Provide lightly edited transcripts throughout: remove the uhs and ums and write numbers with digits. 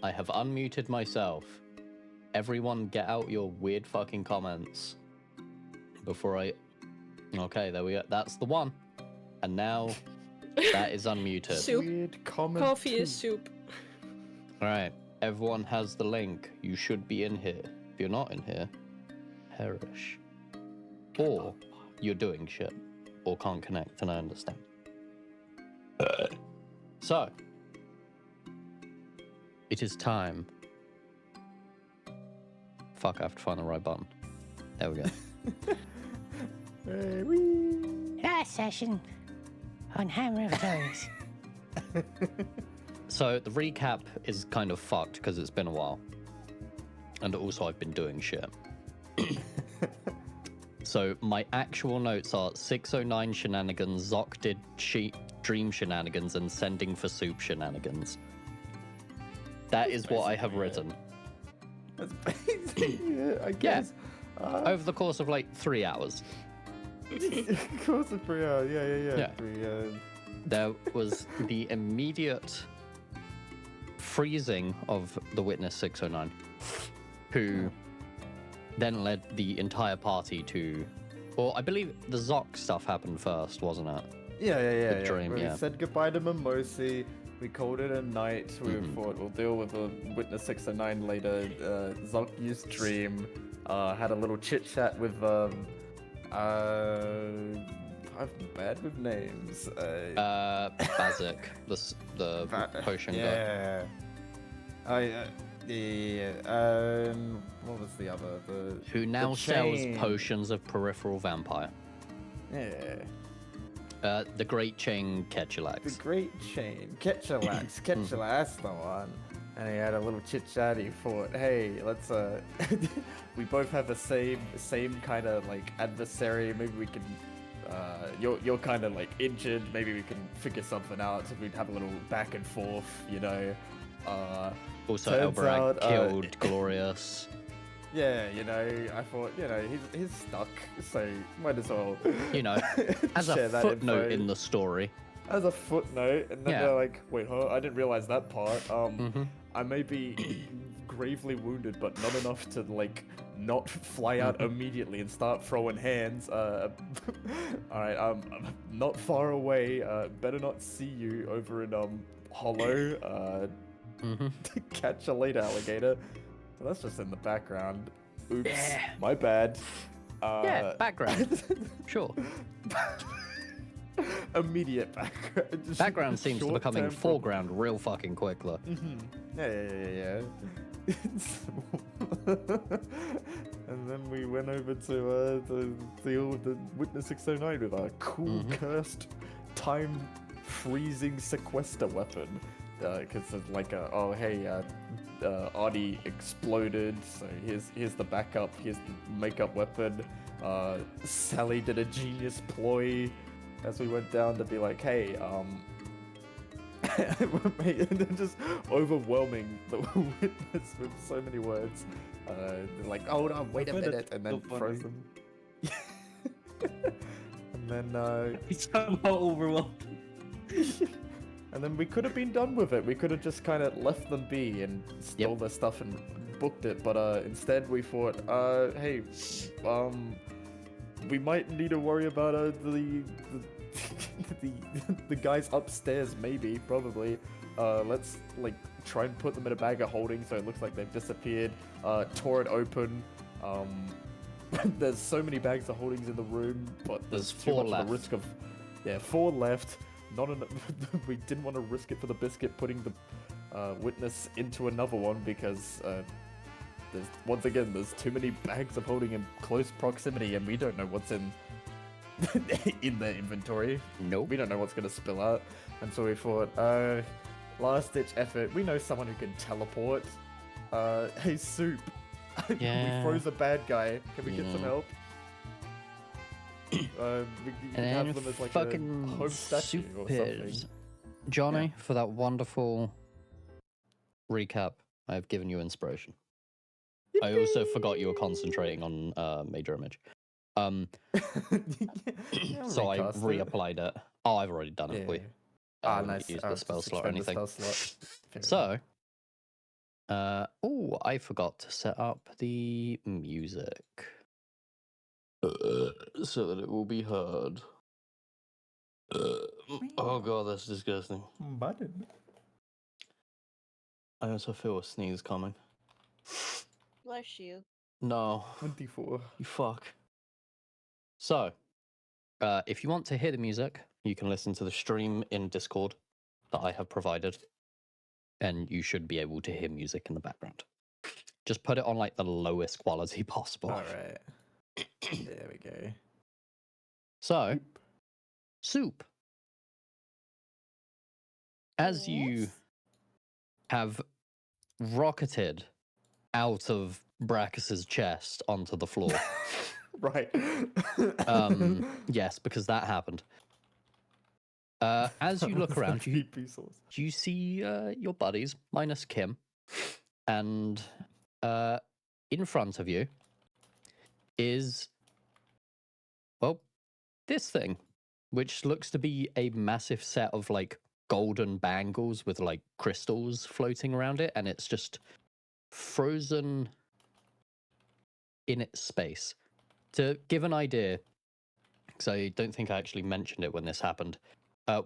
I have unmuted myself. Everyone get out your weird fucking comments before I... Okay, there we go. That's the one. And now that is unmuted. Soup. Weird comment. Coffee is soup. Alright, everyone has the link. You should be in here. If you're not in here, perish. Or you're doing shit. Or can't connect, and I understand. So, it is time. Fuck, I have to find the right button. There we go. Last session on Hammer of Thrones. So, the recap is kind of fucked because it's been a while. And also, I've been doing shit. So, my actual notes are 609 shenanigans, Zoc did dream shenanigans, and sending for soup shenanigans. That is what I have written. That's basically it, I guess. Over the course of like 3 hours. Of course, it's 3 hours. Yeah. There was the immediate freezing of the witness 609, who then led the entire party to... Well, I believe the Zoc stuff happened first, wasn't it? Yeah. Dream, When yeah. we said goodbye to Mimosi, we called it a night. We thought we'll deal with the Witness 609 later. Zoc used Dream. Had a little chit chat with I'm bad with names. Bazik, the potion guy. What was the other? Who now the sells chain. potions of peripheral vampire. Yeah. The Great Chain The Ketchulax. Great Chain. Ketchulax. Ketchulax, the one. And he had a little chit chat. He thought, hey, let's we both have the same kind of like adversary. Maybe we can you're kind of like injured. Maybe we can figure something out. So we'd have a little back and forth, you know. Also, turns Elberag out, killed Glorious. Yeah, you know, I thought, you know, he's stuck, so might as well. You know, as a share that footnote info. in the story. As a footnote, and then Yeah. they're like, wait, huh? I didn't realize that part. Mhm. I may be gravely wounded, but not enough to like not fly out immediately and start throwing hands. All right, I'm not far away. Better not see you over in Hollow. Catch you later, alligator. Well, that's just in the background. Oops, Yeah. my bad. Yeah, background. Sure. Immediate background. Just Background seems to be becoming short-term foreground real fucking quickly. Yeah. And then we went over to the Witness 609 with our cool cursed time freezing sequester weapon. Because it's like Artie exploded, so here's the backup, here's the makeup weapon. Sally did a genius ploy as we went down to be like, hey, and then just overwhelming the witness with so many words. They're like, hold on, wait a minute, and then so froze funny. them. And then He's somehow overwhelmed. and then we could have been done with it. We could have just kind of left them be and stole their stuff and booked it. But instead we thought, hey, we might need to worry about the guys upstairs. Maybe, probably. Let's like try and put them in a bag of holding so it looks like they've disappeared. Tore it open. There's so many bags of holdings in the room, but There's too 4 much left. of the risk of 4 left. Not enough. We didn't want to risk it for the biscuit putting the witness into another one because there's too many bags of holding in close proximity and we don't know what's in in the inventory. Nope. We don't know what's gonna spill out, and so we thought, last ditch effort. We know someone who can teleport. Hey, Soup. Yeah. We froze a bad guy. Can we get some Yeah. help? We can And have them as like a fucking home statue or something. supers. Johnny, for that wonderful recap, I have given you inspiration. I also forgot you were concentrating on Major Image. So I Recast it. reapplied it. Oh, I've already done it. Yeah. Wait, Ah, I wouldn't nice. use the spell just slot or expand the anything. spell slot. Fair enough. So, Oh, I forgot to set up the music so that it will be heard. Oh god, that's disgusting. Button. I also feel a sneeze coming. Bless you. No, 24. you fuck. So, if you want to hear the music, you can listen to the stream in Discord that I have provided, and you should be able to hear music in the background. Just put it on like the lowest quality possible. Alright. There we go. So, Soup. As you Yes? have rocketed out of Brachus's chest onto the floor. Right. Yes, because that happened. As you look around, you VP source. see your buddies, minus Kim, and in front of you is, well, this thing, which looks to be a massive set of like golden bangles with like crystals floating around it, and it's just frozen in its space. To give an idea, because I don't think I actually mentioned it when this happened,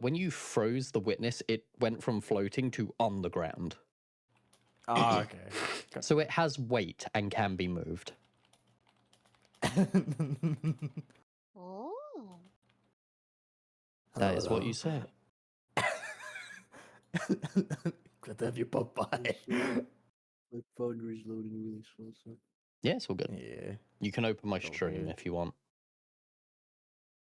when you froze the witness, it went from floating to on the ground. Ah, okay. So it has weight and can be moved. Oh. That is what you say. Glad to have you pop by. My phone is loading really slow, so. Yeah, it's all good. Yeah. You can open my It's all stream good. if you want,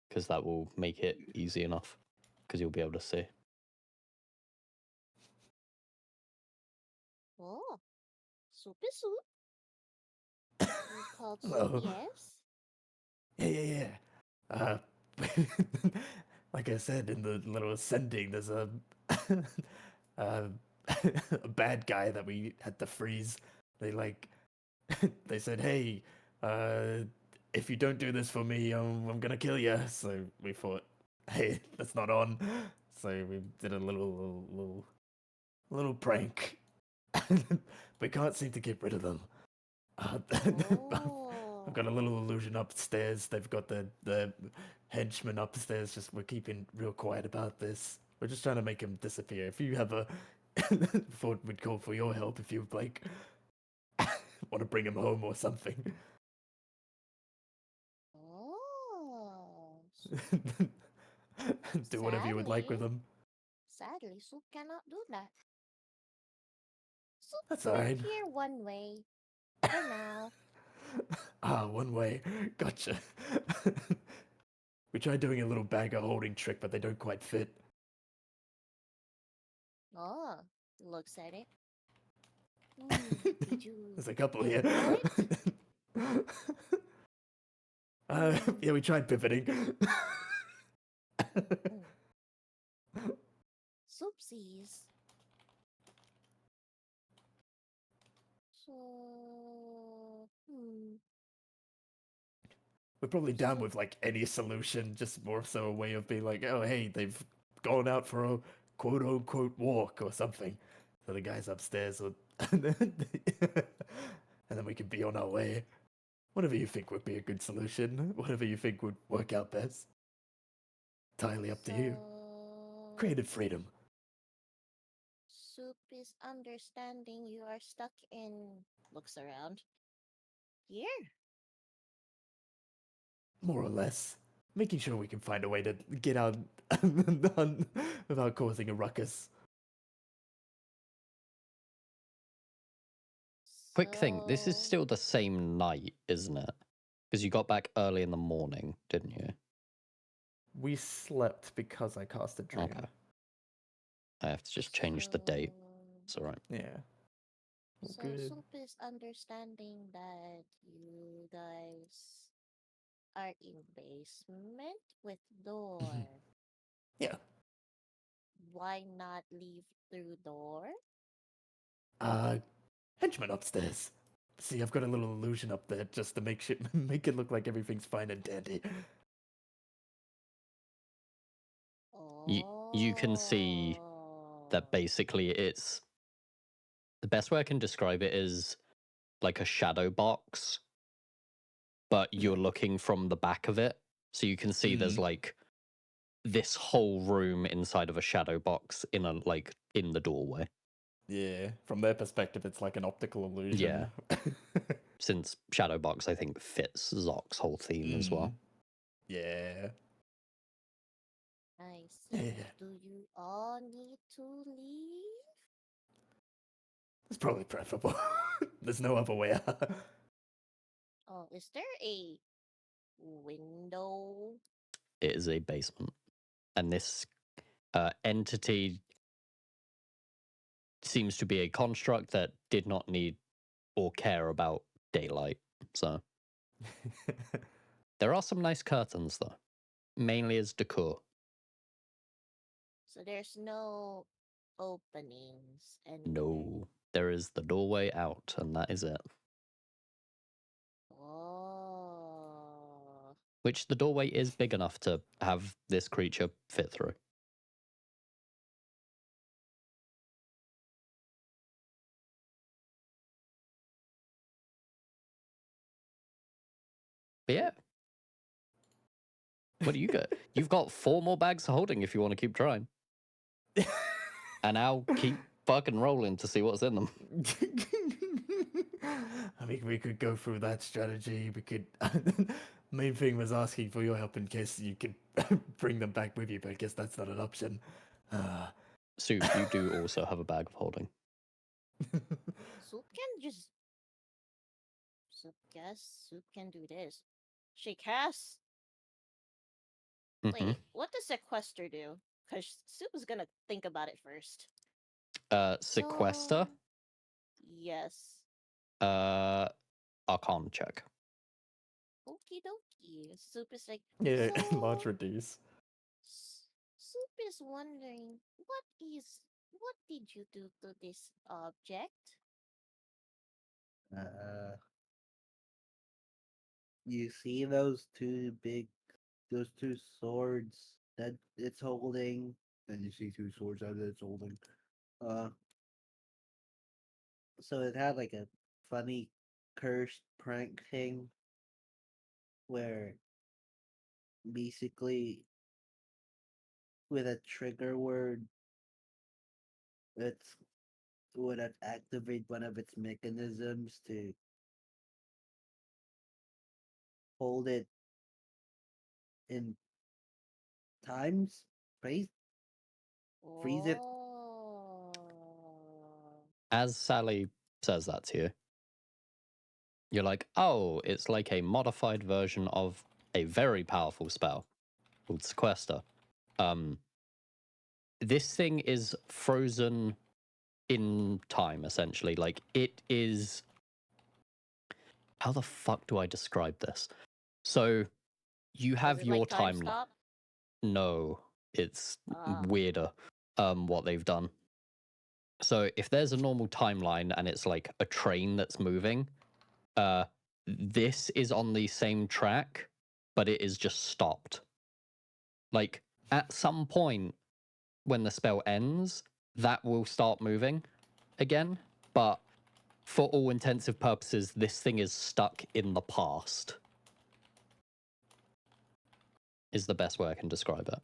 because that will make it easy enough, because you'll be able to see. Oh. Soup is soup. You called Hello. soup, yes? Yeah. Like I said in the little sending, there's a a bad guy that we had to freeze. They like they said, "Hey, if you don't do this for me, I'm gonna kill you." So we thought, "Hey, that's not on." So we did a little prank. We can't seem to get rid of them. I've got a little illusion upstairs. They've got the henchmen upstairs. Just we're keeping real quiet about this. We're just trying to make him disappear. If you have a thought we'd call for your help, if you like want to bring him home or something. Oh. Do whatever you would like with Sadly. him. Sadly, soup cannot do that. Soup That's will alright. appear one way. For now. Ah, one way. Gotcha. We tried doing a little bagger holding trick, but they don't quite fit. Oh. Looks at it. Did you There's a couple here. pivot? Yeah, we tried pivoting. Soupsies. So, We're probably down with like any solution, just more so a way of being like, oh hey, they've gone out for a quote unquote walk or something. So the guys upstairs would and then we could be on our way. Whatever you think would be a good solution, whatever you think would work out best. Entirely up to you. so Creative freedom. Soup is understanding you are stuck in. Looks around. Here. More or less. Making sure we can find a way to get out without causing a ruckus. Quick thing, this is So- still the same night, isn't it? Because you got back early in the morning, didn't you? We slept because I cast a dream. Okay. I have to just change the date. It's alright. Yeah. All So good. Soup is understanding that you guys are in basement with door. Yeah. Why not leave through door? Henchman upstairs. See, I've got a little illusion up there just to make shit make it look like everything's fine and dandy. You can see that Oh. basically it's The best way I can describe it is like a shadow box, but you're looking from the back of it, so you can see there's like this whole room inside of a shadow box in the doorway. Yeah, from their perspective, it's like an optical illusion. Since shadow box, I think, fits Zock's whole theme as well. Yeah. I see. Yeah. Do you all need to leave? It's probably preferable. There's no other way out. Oh, is there a window? It is a basement, and this entity seems to be a construct that did not need or care about daylight. So there are some nice curtains, though, mainly as decor. So there's no openings and No, there is the doorway out, and that is it. Oh. Which the doorway is big enough to have this creature fit through. But yeah. What do you got? You've got 4 more bags holding if you want to keep trying. And I'll keep fucking rolling to see what's in them. I mean, we could go through that strategy. We could. Main thing was asking for your help in case you could bring them back with you, but I guess that's not an option. Soup, you do also have a bag of holding. Soup can just. Soup can do this. She casts. Mhm. Wait, what does sequester do? Because Soup is gonna think about it first. Sequester? So, yes. Arcana check. Okie dokie. Soup is like. Yeah, So, large reduce. Soup is wondering what did you do to this object? You see those two swords that it's holding, and you see 2 swords that it's holding. So it had like a funny cursed prank thing where basically with a trigger word it's would activate one of its mechanisms to hold it in times space, freeze it. Oh. As Sally says that to you, you're like, oh, it's like a modified version of a very powerful spell called Sequester. This thing is frozen in time, essentially. Like, it is... How the fuck do I describe this? So, you Is have it your like time timeline. stop? No, it's Ah. weirder what they've done. So if there's a normal timeline and it's like a train that's moving, this is on the same track, but it is just stopped. Like at some point when the spell ends, that will start moving again, but for all intensive purposes, this thing is stuck in the past. Is the best way I can describe it.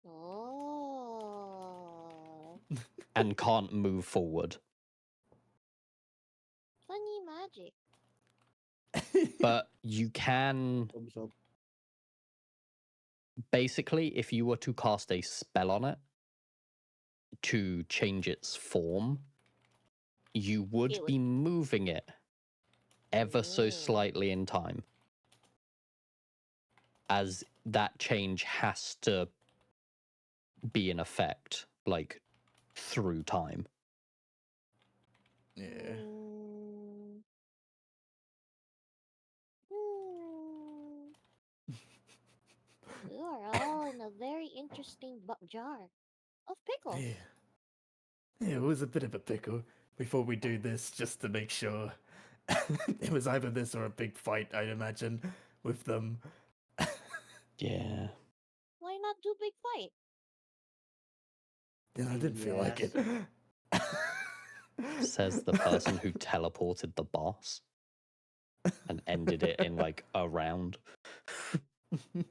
Oh. And can't move forward. Funny magic. But you can... Thumbs up. Basically, if you were to cast a spell on it to change its form, you would It would- be moving it ever so Mm. slightly in time. As that change has to be in effect, like, through time. Yeah. Mm. Hmm. You are all in a very interesting jar of pickles. Yeah. Yeah, it was a bit of a pickle before we do this, just to make sure. It was either this or a big fight, I'd imagine, with them. Yeah. Why not do big fight? Yeah, I didn't feel like it. Says the person who teleported the boss and ended it in like a round. Hmm.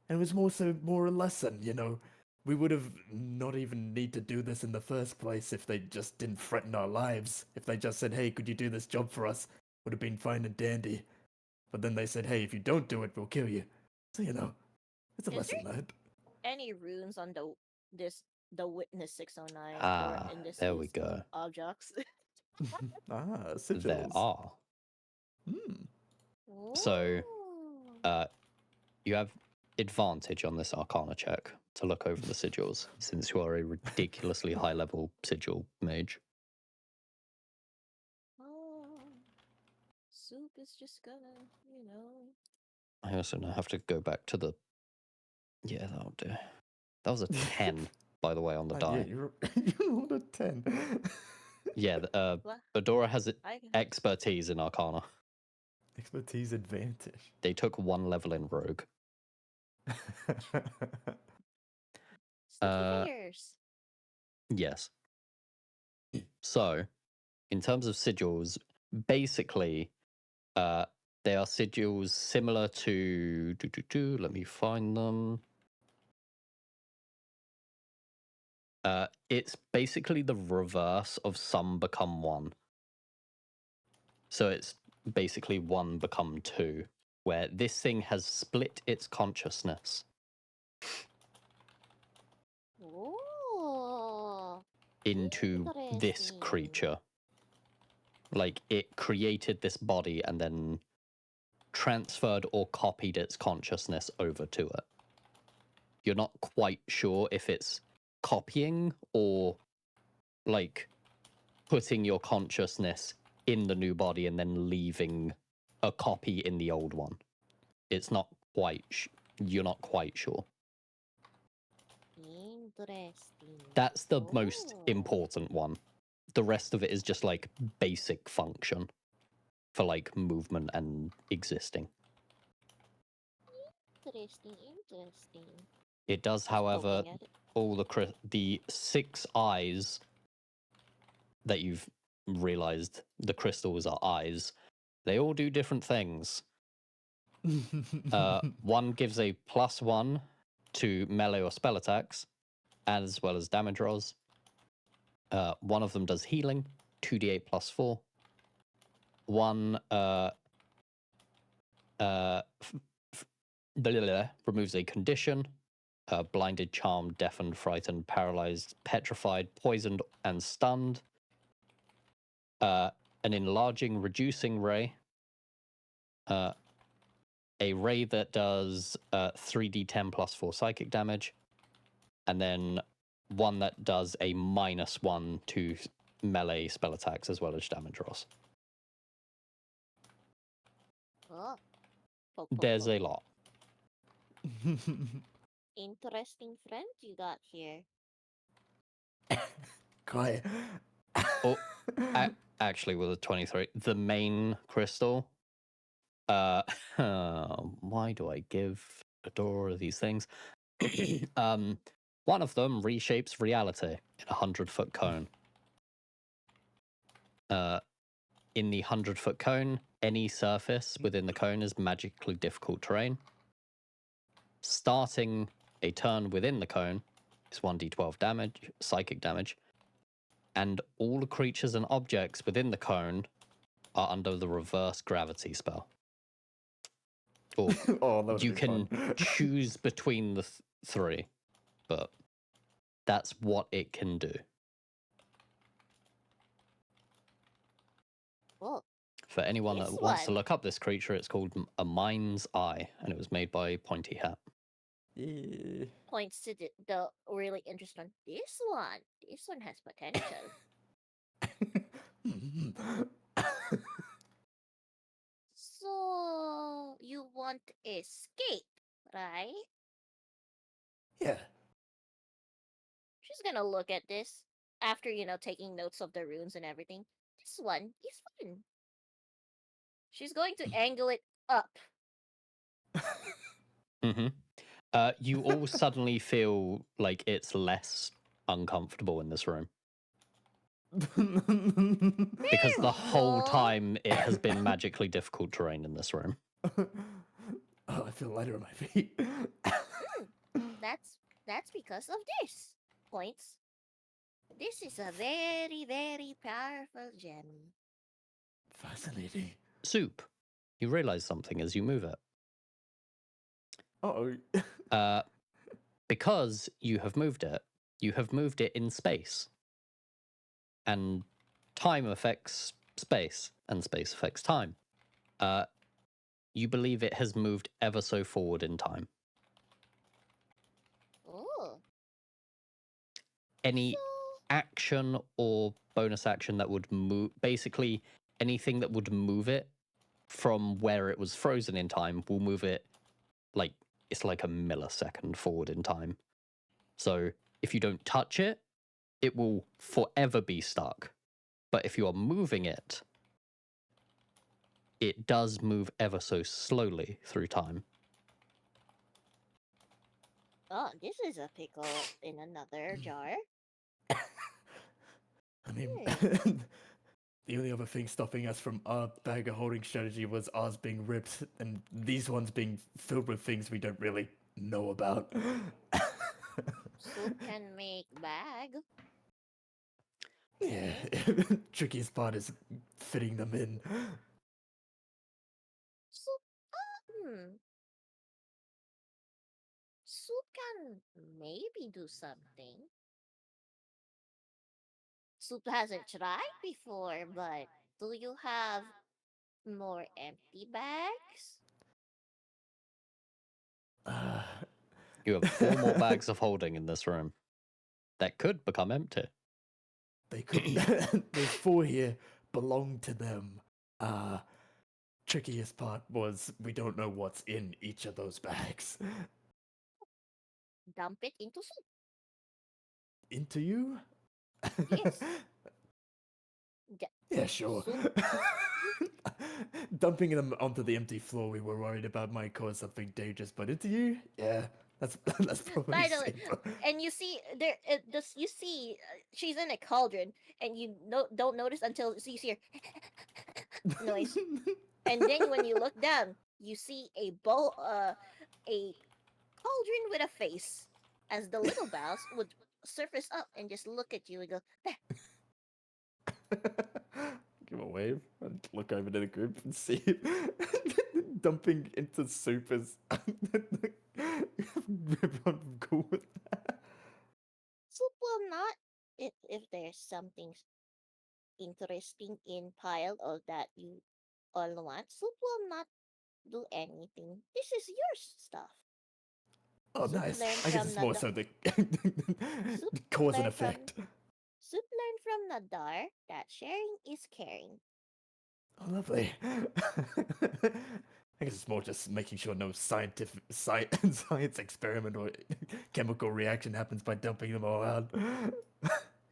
And it was more a lesson, you know. We would have not even need to do this in the first place if they just didn't threaten our lives. If they just said, "Hey, could you do this job for us?" Would have been fine and dandy. But then they said, "Hey, if you don't do it, we'll kill you." So you know, it's a Is lesson learned. Any runes on the Witness 609 or Ah, there we indices go. objects? Sigils. There are. Hmm. So, Ooh. you have advantage on this Arcana check to look over the sigils, since you are a ridiculously high level sigil mage. Oh, soup is just gonna, you know. I also now have to go back to the. Yeah, that'll do. That was a 10, by the way, on the Yeah, die. you rolled a 10. Yeah, What? Adora has I expertise in Arcana. Expertise advantage. They took 1 level in Rogue. sticky Uh, fingers. Yes. So, in terms of sigils, basically, they are sigils similar to. Let me find them. It's basically the reverse of some become one. So it's basically one become two, where this thing has split its consciousness Ooh. into this Interesting. creature. Like it created this body and then transferred or copied its consciousness over to it. You're not quite sure if it's copying or like putting your consciousness in the new body and then leaving a copy in the old one. It's not quite you're not quite sure. Interesting. That's the most Oh. important one. The rest of it is just like basic function for like movement and existing. Interesting. It does, Just however, poking at it. all the 6 eyes that you've realized the crystals are eyes. They all do different things. One gives a +1 to melee or spell attacks, as well as damage rolls. One of them does healing, 2d8 +4. One removes a condition, blinded, charmed, deafened, frightened, paralyzed, petrified, poisoned, and stunned. An enlarging, reducing ray. A ray that does 3d10 +4 psychic damage, and then one that does a -1 to melee spell attacks as well as damage rolls. Oh. Poke, There's poke. a lot. Interesting friend you got here. Quiet. Oh, actually, with a 23, the main crystal. Why do I give Adora these things? One of them reshapes reality in a 100-foot cone. In the 100-foot cone, any surface within the cone is magically difficult terrain. Starting a turn within the cone is 1d12 damage, psychic damage, and all creatures and objects within the cone are under the reverse gravity spell. Or Oh, that would you be can fun. choose between the 3, but that's what it can do. Oh. For anyone This that wants to one. look up this creature, it's called a Mind's Eye, and it was made by Pointy Hat. Yeah. Points to the really interesting. This one has potential. So you want escape, right? Yeah. She's gonna look at this after taking notes of the runes and everything. This one is fun. She's going to angle it up. Mm-hmm. You all suddenly feel like it's less uncomfortable in this room Oh, because the whole Aw. time it has been magically difficult terrain in this room. I feel lighter on my feet. That's because of this. Points. This is a very, very powerful gem. Fascinating. Soup, you realize something as you move it. Oh. Because you have moved it in space. And time affects space, and space affects time. You believe it has moved ever so forward in time. Oh. Any So, action or bonus action that would move, basically anything that would move it from where it was frozen in time will move it like it's like a millisecond forward in time. So if you don't touch it, it will forever be stuck. But if you are moving it, it does move ever so slowly through time. oh, this is a pickle in another jar. I mean, Hmm. the only other thing stopping us from our bag of holding strategy was ours being ripped, and these ones being filled with things we don't really know about. Soup can make bag. Yeah, trickiest part is fitting them in. Soup. Soup can maybe do something. Soup hasn't tried before, but do you have more empty bags? Uh, You have 4 more bags of holding in this room that could become empty. they could. There's 4 here. Belong to them. Trickiest part was we don't know what's in each of those bags. Dump it into soup. Into you? Yes. D- Yeah, sure. Soup. Dumping them onto the empty floor, we were worried about might cause something dangerous, but into you, yeah, that's probably By the way, safer. and you see there, you see she's in a cauldron, and you don't notice until you see her noise, and then when you look down, you see a a cauldron with a face, as the little bows would surface up and just look at you and go, "There." Give a wave and look over to the group and see dumping into soup is everyone cool with that. Soup will not, if there's something interesting in pile or that you all want, Soup will not do anything. This is your stuff. Oh, Soup nice. learned I guess from it's more Nadar. so the Soup cause and learned from effect. Soup learned from Nadar that sharing is caring. Oh, lovely. I guess it's more just making sure no scientific science experiment or chemical reaction happens by dumping them all out.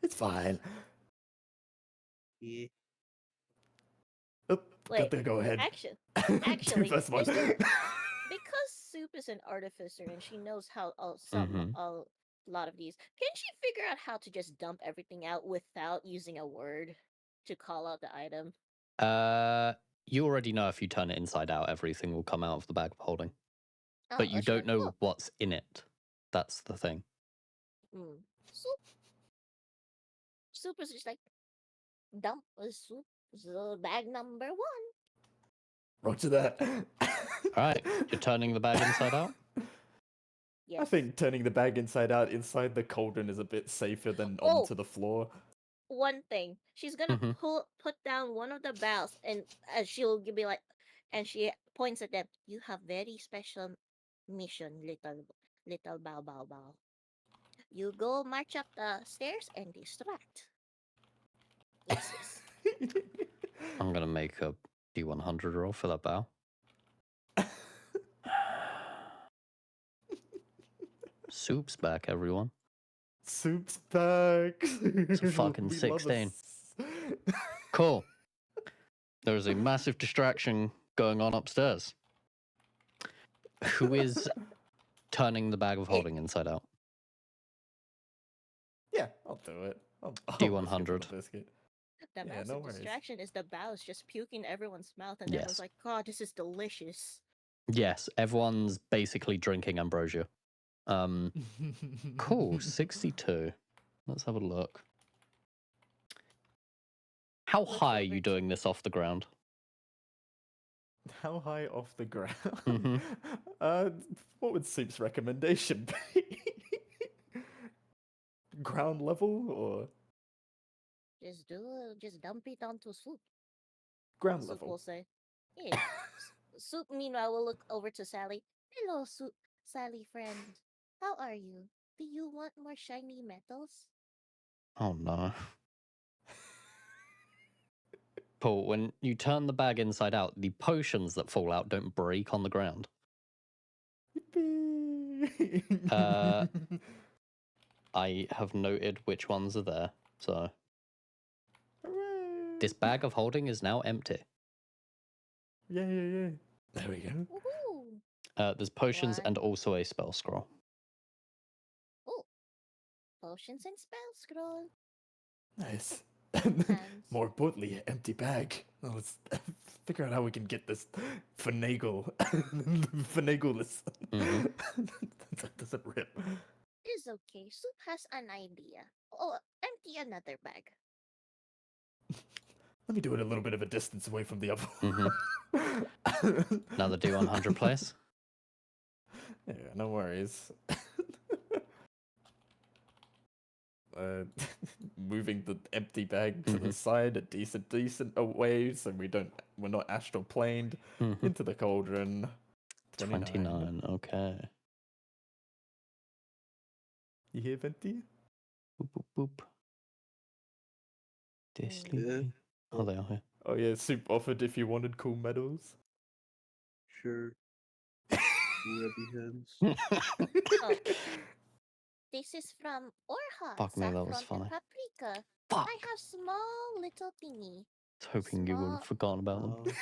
It's fine. Yeah. Oh, Wait, go ahead. actually, First one. because Soup is an artificer and she knows how Mhm. a lot of these, can she figure out how to just dump everything out without using a word to call out the item? You already know if you turn it inside out, everything will come out of the bag of holding. Oh, But you sure. don't know what's in it. That's the thing. Mm. Soup is just like dump a soup. So bag number 1. Roger that. Alright, you're turning the bag inside out? Yes. I think turning the bag inside out inside the cauldron is a bit safer than Oh. onto the floor. One thing, she's gonna Mhm. put down one of the bows, and she'll be like, and she points at them. You have very special mission, little bow bow bow. You go march up the stairs and distract. Yes, yes. I'm gonna make a D100 roll for that bow. Soup's back, everyone. Soup's back. It's a fucking We love 16. us. Cool. There is a massive distraction going on upstairs. Who is turning the bag of holding inside out? Yeah, I'll do it. I'll D100. risk it for the biscuit. The Yeah, massive no worries. distraction is the bows just puking everyone's mouth, and everyone's Yes. like, "God, this is delicious." Yes, everyone's basically drinking ambrosia. Cool, 62. Let's have a look. How Looks high are like you rich. doing this off the ground? How high off the ground? Mhm. What would Soup's recommendation be? Ground level or Just dump it onto Soup. ground Soup level? will say, "Yeah." Soup, meanwhile, will look over to Sally. "Hello, Soup, Sally friend. How are you? Do you want more shiny metals?" Oh no. Paul, when you turn the bag inside out, the potions that fall out don't break on the ground. Yippee! I have noted which ones are there, so Hooray! this bag of holding is now empty. Yeah, yeah, yeah. There we go. Woohoo! There's potions One. and also a spell scroll. Oh, potions and spell scroll. Nice. And More importantly, an empty bag. Now let's figure out how we can get this finagle this. Mhm. That doesn't rip. it's okay. Soup has an idea. Oh, empty another bag. Let me do it a little bit of a distance away from the other Mhm. one. Another D100 place. Yeah, no worries. Moving the empty bag to the Mhm. side a decent away so we're not astral planed Mhm. into the cauldron. 29. Okay. You hear Venti? Boop boop boop. They're Mm. sleeping. Oh, they are here. Oh yeah, Soup offered if you wanted cool medals. Sure. Rubby hands. Oh, this is from Orha, Fuck me, that saffron was and funny. paprika. Fuck! I have small little thingy. I was hoping you wouldn't have forgotten about them. Oh,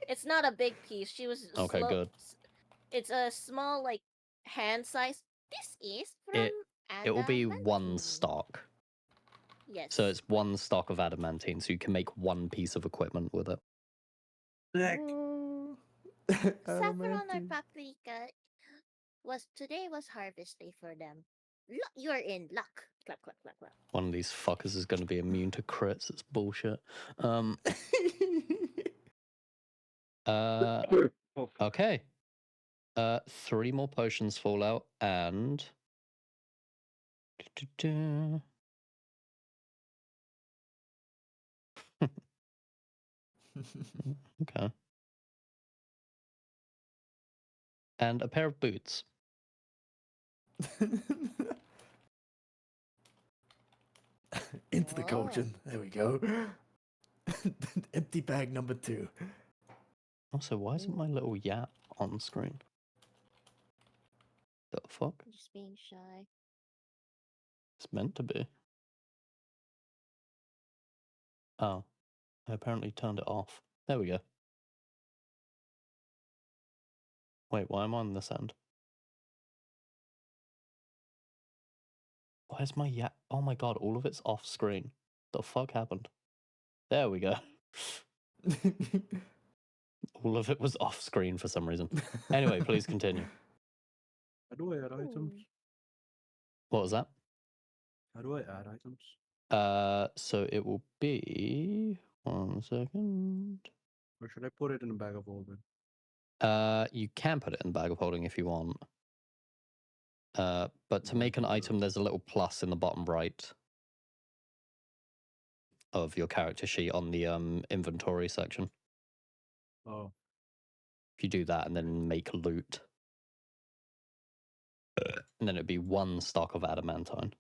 It's not a big piece. She was Okay, good. It's a small, like, hand size. This is from It will be one adamantine. stock. Yes. So it's one stock of adamantine, so you can make one piece of equipment with it. sick. Oh, saffron or adamantine. paprika. Today was harvest day for them. You're in luck. Clap, clap, clap, clap. One of these fuckers is going to be immune to crits. It's bullshit. Oh, Okay. 3 more potions fall out, and okay, and a pair of boots. Into the Oh. cauldron. There we go. Empty bag number 2. Also, why isn't my little yap on screen? The fuck? Just being shy. It's meant to be. Oh, I apparently turned it off. There we go. Wait, why am I on this end? Why is my yap? Oh my god, all of it's off screen. The fuck happened? There we go. All of it was off screen for some reason. Anyway, please continue. how do I add items? What was that? How do I add items? So it will be 1 second. Or should I put it in a bag of holding? You can put it in the bag of holding if you want. But to No, I make an think item, so. there's a little plus in the bottom right of your character sheet on the inventory section. Oh, If you do that and then make loot, and then it'd be 1 stock of adamantine.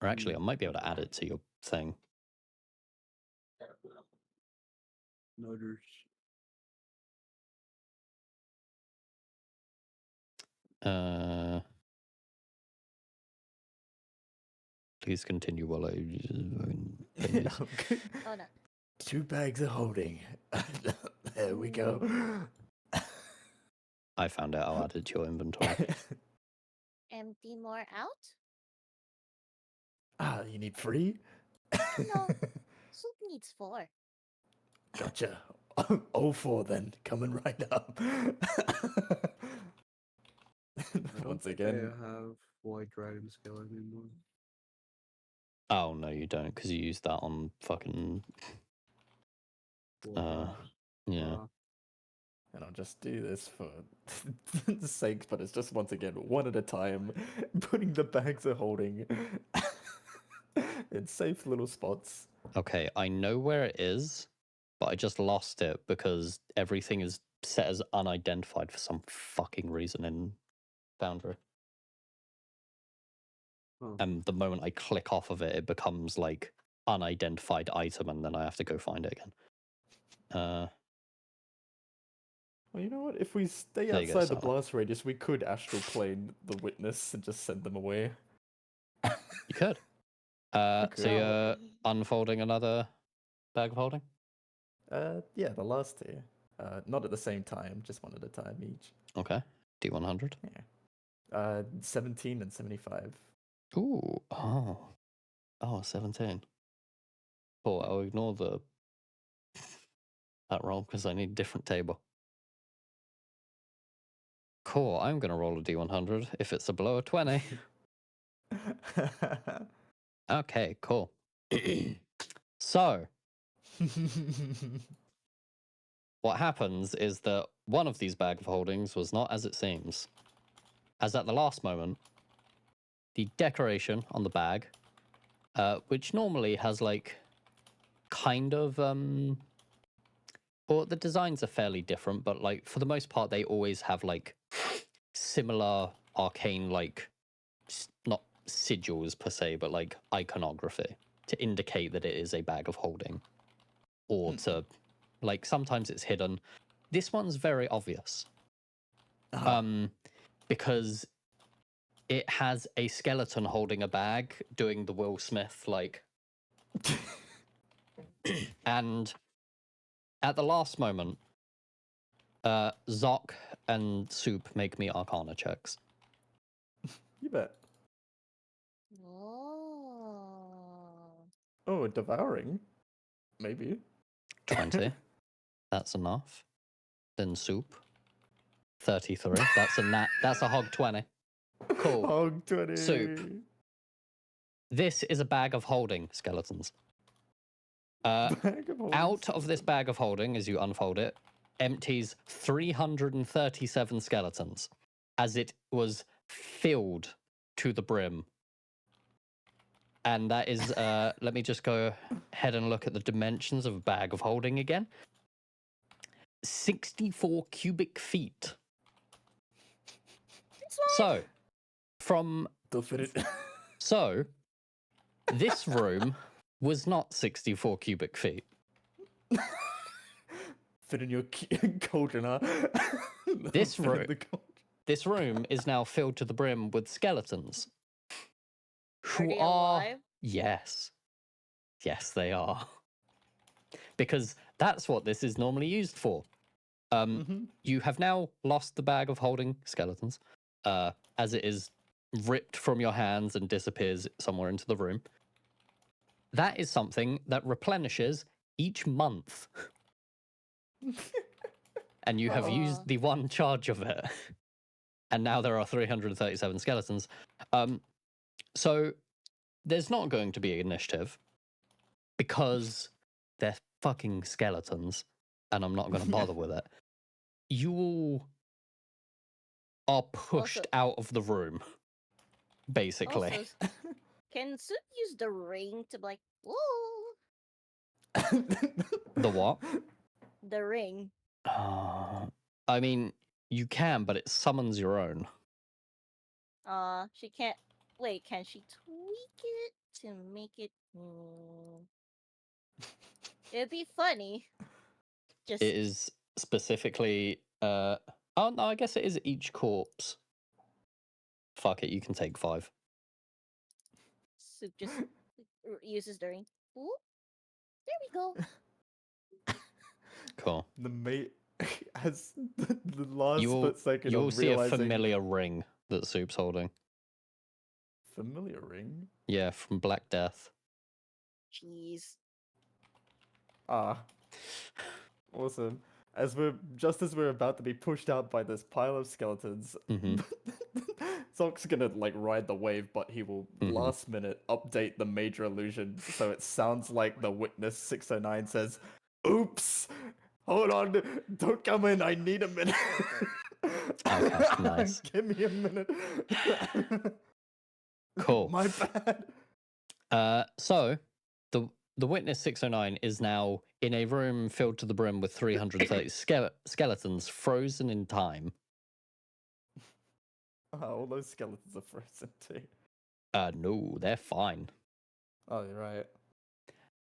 Or actually, I might be able to add it to your thing. notice. Please continue while I. Okay. Oh no. 2 bags of holding. There we go. I found it. I'll add it to your inventory. Empty more out? Ah, you need 3? No. Soup needs 4. Gotcha. Oh, 4 then, coming right up. I don't Once think again, I have white dragon scale anymore. Oh no, you don't, because you used that on fucking. Four Uh, times. yeah. and I'll just do this for the sake, but it's just once again one at a time, putting the bags of holding in safe little spots. Okay, I know where it is, but I just lost it because everything is set as unidentified for some fucking reason in Foundry. Oh. And the moment I click off of it, it becomes like unidentified item, and then I have to go find it again. Well, you know what? If we stay There you go, outside the Sala. blast radius, we could astral plane the witness and just send them away. You could. We So could. you're unfolding another bag of holding? Yeah, the last 2. Not at the same time, just one at a time each. Okay. D100. Yeah. 17 and 75. Ooh. Oh, 17. Cool. I'll ignore that roll because I need a different table. Cool. I'm going to roll a D100 if it's a below a 20. Okay, cool. So, what happens is that one of these bag of holdings was not as it seems. As at the last moment, the decoration on the bag, which normally has like kind of well, the designs are fairly different, but like for the most part they always have like similar arcane like not sigils per se, but like iconography to indicate that it is a bag of holding, or to like sometimes it's hidden. This one's very obvious. Because it has a skeleton holding a bag doing the Will Smith like and at the last moment Zoc and Soup make me arcana checks. You bet. Oh. Oh, devouring? Maybe. 20. That's enough. Then Soup 33. That's a hog 20. Cool. Hog 20. Soup. This is a bag of holding skeletons. Bag of holding Out of this bag of holding, as you unfold it, empties 337 skeletons, as it was filled to the brim. And that is, let me just go ahead and look at the dimensions of a bag of holding again. 64 cubic feet. It's fine. So, from They'll fit it. so, this room was not 64 cubic feet. Fit in your cauldron, huh? This Fit in room- the cauldron. This room is now filled to the brim with skeletons. Are Who they are alive? yes. Yes, they are. Because that's what this is normally used for. You have now lost the bag of holding skeletons, as it is ripped from your hands and disappears somewhere into the room. That is something that replenishes each month. And you have Aw. used the one charge of it. And now there are 337 skeletons. So there's not going to be initiative because they're fucking skeletons and I'm not going to bother with it. You all are pushed out of the room, basically. Also, can Soup use the ring to be like, whoa, The what? the ring? I mean, you can, but it summons your own. She can't. Wait, can she tweak it to make it? It'd be funny. Just It is specifically. Oh no, I guess it is each corpse. Fuck it, you can take 5. Soup just uses the ring. Ooh, there we go. Cool. The mate has the last You'll split second you'll of see a realizing familiar ring that Soup's holding. familiar ring. Yeah, from Black Death. Jeez. Ah, awesome. As we're about to be pushed out by this pile of skeletons, Mhm. Zock's gonna like ride the wave, but he will Mhm. last minute update the major illusion so it sounds like the witness 609 says, "Oops, hold on, don't come in. I need a minute." Okay, nice. Give me a minute. Cool. My bad. So the witness 609 is now in a room filled to the brim with 330 skeletons frozen in time. Oh, all those skeletons are frozen too. No, they're fine. Oh, you're right.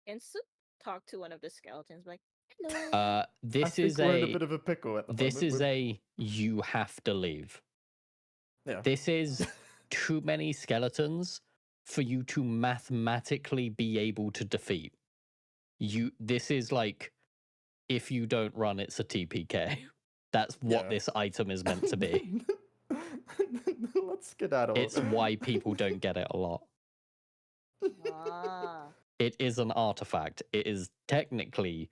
And Soup talk to one of the skeletons, like, hello. I This think is we're in a bit of a pickle at the this moment. is We're- a you have to leave. yeah. This is too many skeletons for you to mathematically be able to defeat. This is like, if you don't run, it's a TPK. That's what Yeah. this item is meant to be. Let's skedaddle. It's why people don't get it a lot. Ah. It is an artifact. It is technically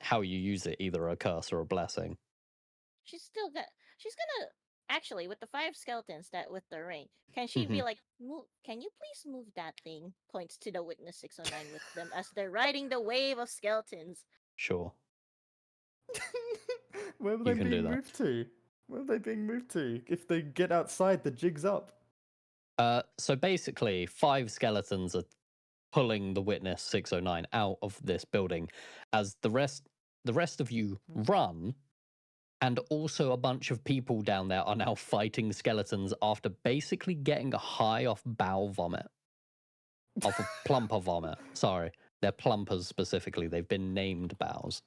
how you use it, either a curse or a blessing. She's gonna actually with the 5 skeletons that with the ring. Can she be Mhm. like, can you please move that thing? Points to the witness 609 with them as they're riding the wave of skeletons. Sure. Where were You they can do being that. moved to? Where are they being moved to? If they get outside, the jig's up. So basically, 5 skeletons are pulling the witness 609 out of this building as the rest of you run, and also a bunch of people down there are now fighting skeletons after basically getting a high off bowel vomit. Off of plumper vomit. Sorry. They're plumpers specifically. They've been named bows.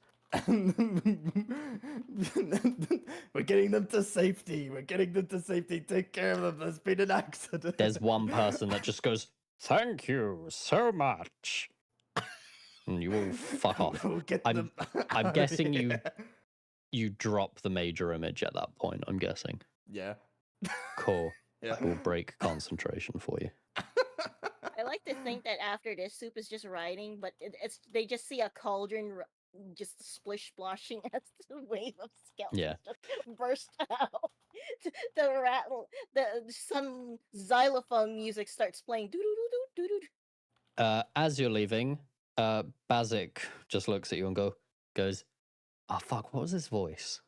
We're getting them to safety. We're getting them to safety. Take care of them. There's been an accident. There's one person that just goes, "Thank you so much." And you all fuck off. We'll get I'm- them I'm out of guessing you- here. You drop the major image at that point, I'm guessing. Yeah. Cool. Yeah. I will break concentration for you. I like to think that after this, Soup is just riding, but it's they just see a cauldron just splish splashing as the wave of skeletons Yeah. just burst out. The rattle, some xylophone music starts playing. Doo doo doo doo doo. As you're leaving, Bazik just looks at you and goes, "Oh fuck, what was his voice?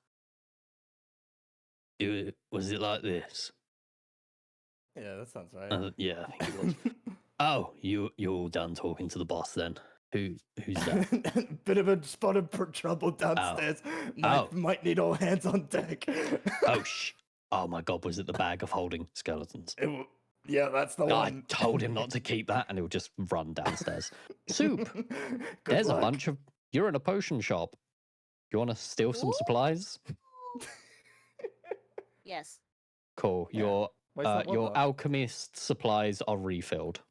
Was it like this?" Yeah, that sounds right. Yeah, I think it was. Oh, you're all done talking to the boss then. Who's that? Bit of a spot of trouble downstairs. Might need all hands on deck. Oh oh my god, was it the bag of holding skeletons? Yeah, that's the I one. told him not to keep that, and he'll just run downstairs. Soup, Good there's luck. a bunch of. You're in a potion shop. You want to steal some Ooh. supplies? Yes. Cool. Yeah. Your Why is that one your though? alchemist supplies are refilled.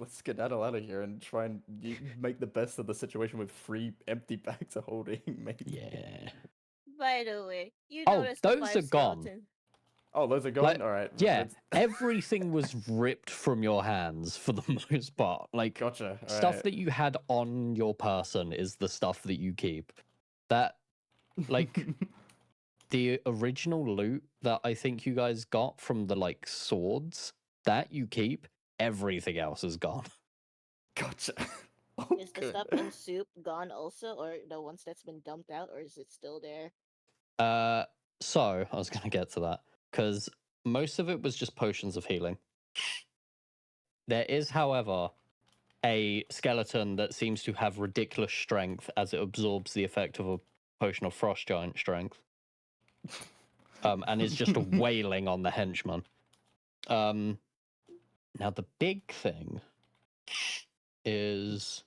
Let's skedaddle out of here and try and make the best of the situation with 3 empty bags of holding. Maybe. Yeah. By the way, you Oh, noticed the those 5 are gone. skeletons. Oh, those are gone. Like, All right. Yeah, let's- everything was ripped from your hands for the most part. Like Gotcha. All stuff right. that you had on your person is the stuff that you keep. That like the original loot that I think you guys got from the like swords that you keep. Everything else is gone. Gotcha. Oh, Is the good. stuff in Soup gone also, or the ones that's been dumped out, or is it still there? So I was gonna get to that because most of it was just potions of healing. There is, however, a skeleton that seems to have ridiculous strength as it absorbs the effect of a potion of frost giant strength. And is just wailing on the henchman. Now the big thing is,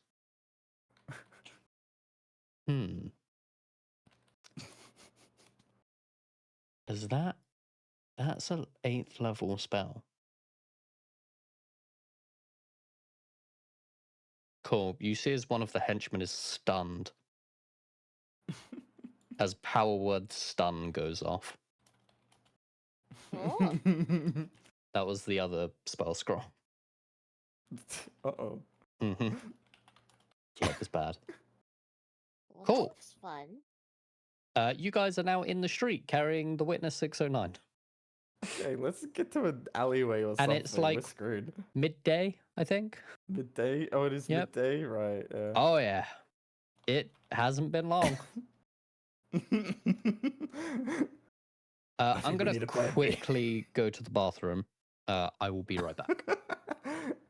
is that's an 8th level spell. Cool. You see as one of the henchmen is stunned. As power word stun goes off. Oh. That was the other spell scroll. Uh-oh. Mm-hmm. Life is bad. Well, Cool. that looks fun. You guys are now in the street carrying the witness 609. Okay, let's get to an alleyway or And something. it's like- We're screwed. Midday, I think. Midday? Oh, it is Yep. midday? Right, yeah. Oh yeah. It hasn't been long. I I'm think we gonna need a plan B. quickly go to the bathroom. I will be right back.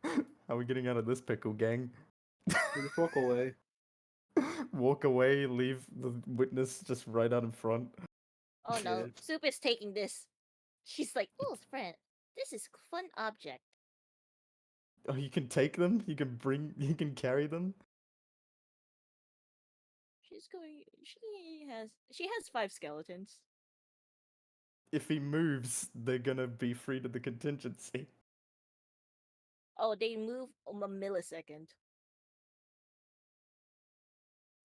How are we getting out of this pickle, gang? Just walk away. Walk away, leave the witness just right out in front. Oh no, Yeah. Soup is taking this. She's like, oh, friend, this is fun object. Oh, you can take them? You can carry them? She's going. She has 5 skeletons. If he moves, they're gonna be free to the contingency. Oh, they move a millisecond.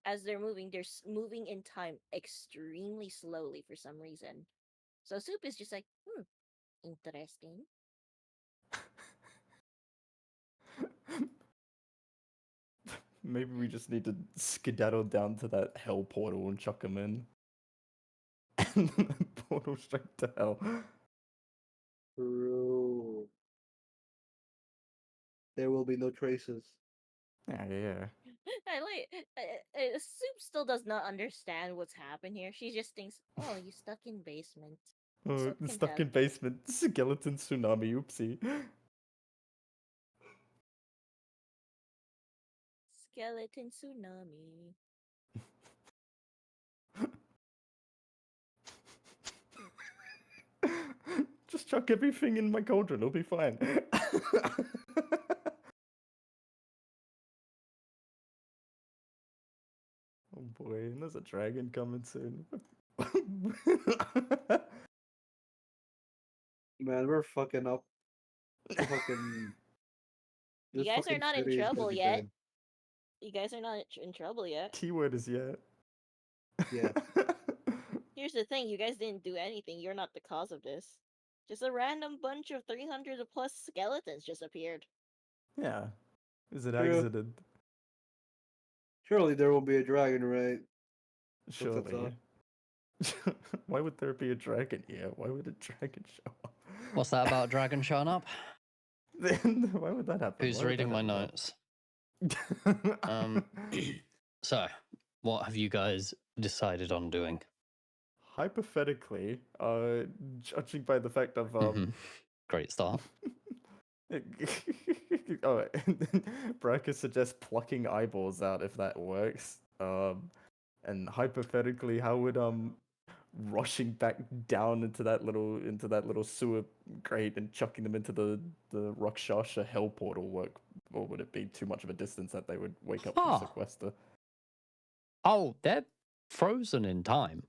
As they're moving, they're moving in time extremely slowly for some reason. So Soup is just like, interesting. Maybe we just need to skedaddle down to that hell portal and chuck him in. And then portal straight to hell. True. There will be no traces. Yeah. I like Soup still does not understand what's happened here. She just thinks, "Oh, you stuck in basement." Oh, Soup can stuck tell. in basement. Skeleton tsunami, oopsie. Skeleton tsunami. Just chuck everything in my cauldron, it'll be fine. Oh boy, and there's a dragon coming soon. Man, we're fucking up. Fucking. You this guys are fucking not in city is gonna trouble be yet. dead. You guys are not in trouble yet. Keyword is yet. Yeah. Here's the thing: you guys didn't do anything. You're not the cause of this. Just a random bunch of 300 plus skeletons just appeared. Yeah. Is it True. exited? Surely there will be a dragon, right? What's that Surely. Why would there be a dragon here? Why would a dragon show up? What's that about dragon showing up? Then why would that happen? Who's Why would reading that my happen? notes? So, what have you guys decided on doing? Hypothetically, judging by the fact of Mhm. Great start. oh, Braca suggests plucking eyeballs out if that works. And hypothetically, how would rushing back down into that little sewer grate and chucking them into the Rakshasa hell portal work, or would it be too much of a distance that they would wake up Huh. from sequester? Oh, they're frozen in time.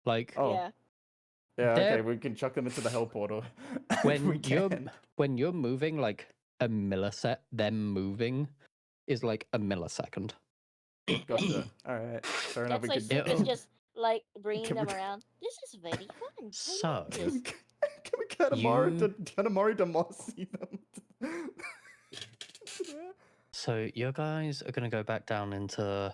Like Oh, Yeah. yeah, okay, They're- we can chuck them into the hell portal. if when we can. when you're moving like a millisecond, them moving is like a millisecond. Gotcha. All right, fair enough. That's We why could. Soup is just like bringing Can them we- around. This is very fun. So, I like Can this. we, can we Katamari You- Katamari Damacy them? so you guys are gonna go back down into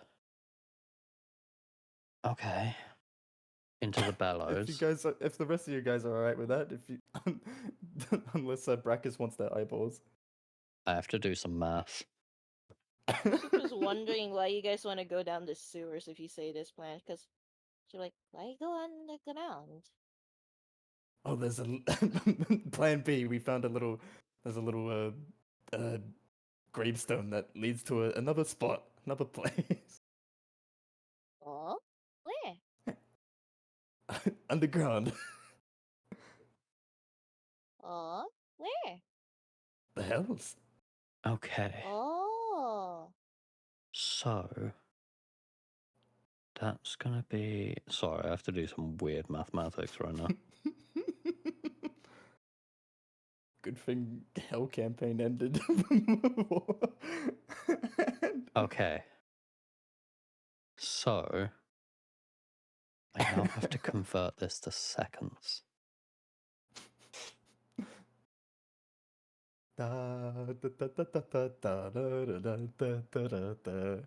into the If you bellows. guys, if the rest of you guys are alright with that, if you, unless Brackus wants their eyeballs. I have to do some math. Soup is wondering why you guys want to go down the sewers if you say this plan, because she's like, why go on the ground? Oh, there's a plan B. We found there's a little gravestone that leads to another spot, another place. Oh, where? Underground. Oh, where? The hells. Okay, Oh, so that's gonna be. Sorry, I have to do some weird mathematics right now. Good thing Hell campaign ended. Okay. So I now have to convert this to seconds. Da, da, da, da, da, da, da, da, da, da, da, da, da.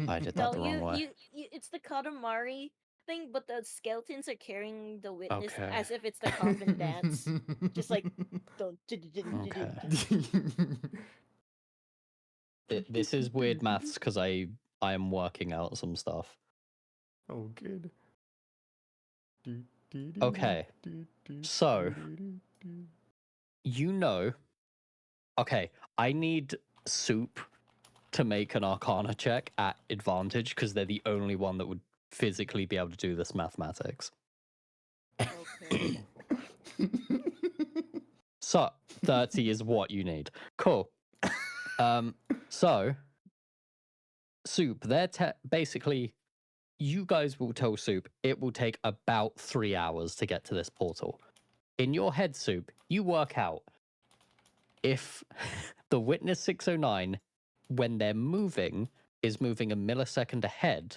I did that No, the wrong way. it's the Katamari thing, but the skeletons are carrying the witness Okay. as if it's the coffin dance. Just like dun, dun, dun, dun, dun, Okay. dun. This is weird maths because I am working out some stuff. Oh, good. Okay, so- You know, okay, I need Soup to make an Arcana check at advantage because they're the only one that would physically be able to do this mathematics. Okay. So 30 is what you need. Cool. So Soup, they're basically you guys will tell Soup it will take about 3 hours to get to this portal. In your head, Soup, you work out if the Witness 609, when they're moving, is moving a millisecond ahead,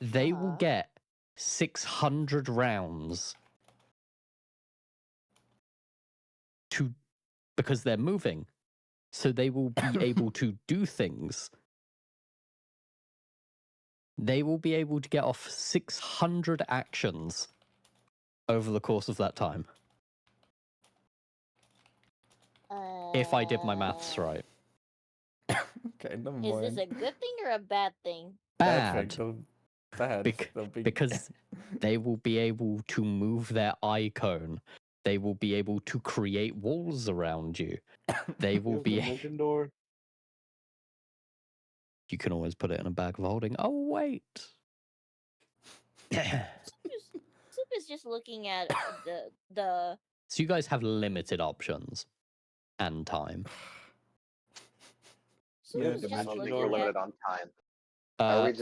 they will get 600 rounds to because they're moving. So they will be able to do things. They will be able to get off 600 actions over the course of that time. If I did my maths right. Okay, never mind. Is this a good thing or a bad thing? Bad. Bad. They'll be... Because they will be able to move their icon. They will be able to create walls around you. They will be. Dimension door. You can always put it in a bag of holding. Oh wait. Soup is just looking at the. So you guys have limited options and time. Soup Yeah, is just dimension I don't think door. we're looking limited at. on time. Are we Uh,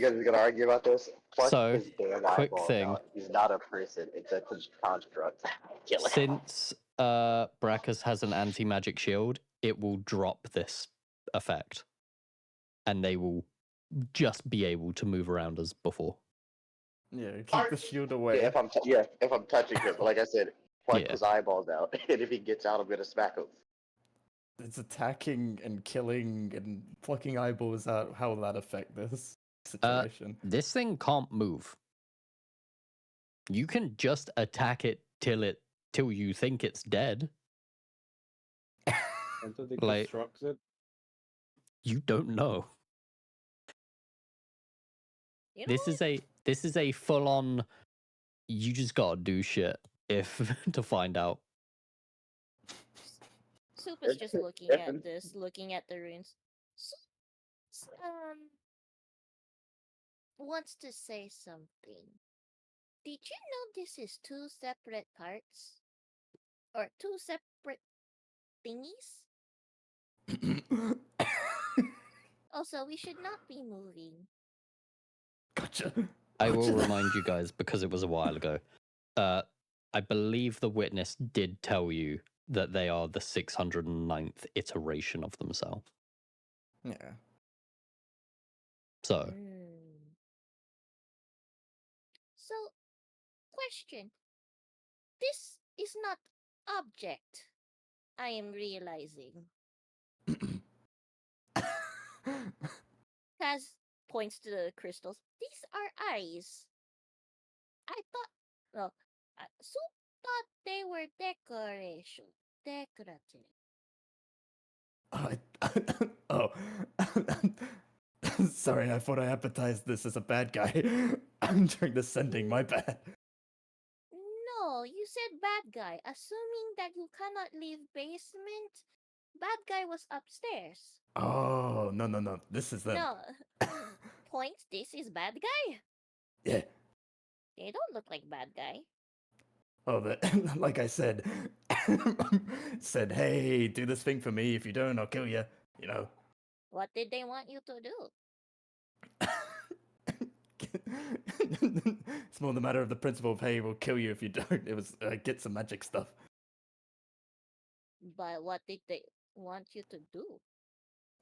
guys gonna argue about this? Pluck so, his damn quick eyeballs thing. out. He's not a person. It's a construct. Kill it. Since Brackus has an anti-magic shield, it will drop this effect. And they will just be able to move around as before. Yeah, keep the shield away. if I'm touching him, like I said, pluck Yeah. his eyeballs out, and if he gets out, I'm gonna smack him. It's attacking and killing and plucking eyeballs out. How will that affect this situation? This thing can't move. You can just attack it till you think it's dead. Until they Like- constructs it. You don't know. You know This is a full on. You just gotta do shit if to find out. Soup is just looking at this, looking at the runes. Wants to say something. Did you know this is two separate parts? Or two separate thingies? Also, we should not be moving. Gotcha. I will Gotcha. remind you guys because it was a while ago. I believe the witness did tell you that they are the 609th iteration of themselves. Yeah. So, So, question. This is not object. I am realizing. Kaz points to the crystals. These are eyes. I thought. Well, Soup thought they were decoration. Decorative. Oh. Sorry, I thought I appetized this as a bad guy. I'm doing the sending, my bad. No, you said bad guy. Assuming that you cannot leave basement, bad guy was upstairs. Oh, no. This is them. No. Point, this is bad guy? Yeah. They don't look like bad guy. Oh, like I said, said, hey, do this thing for me. If you don't, I'll kill you. You know. What did they want you to do? It's more the matter of the principle of, hey, we'll kill you if you don't. It was get some magic stuff. But what did they want you to do?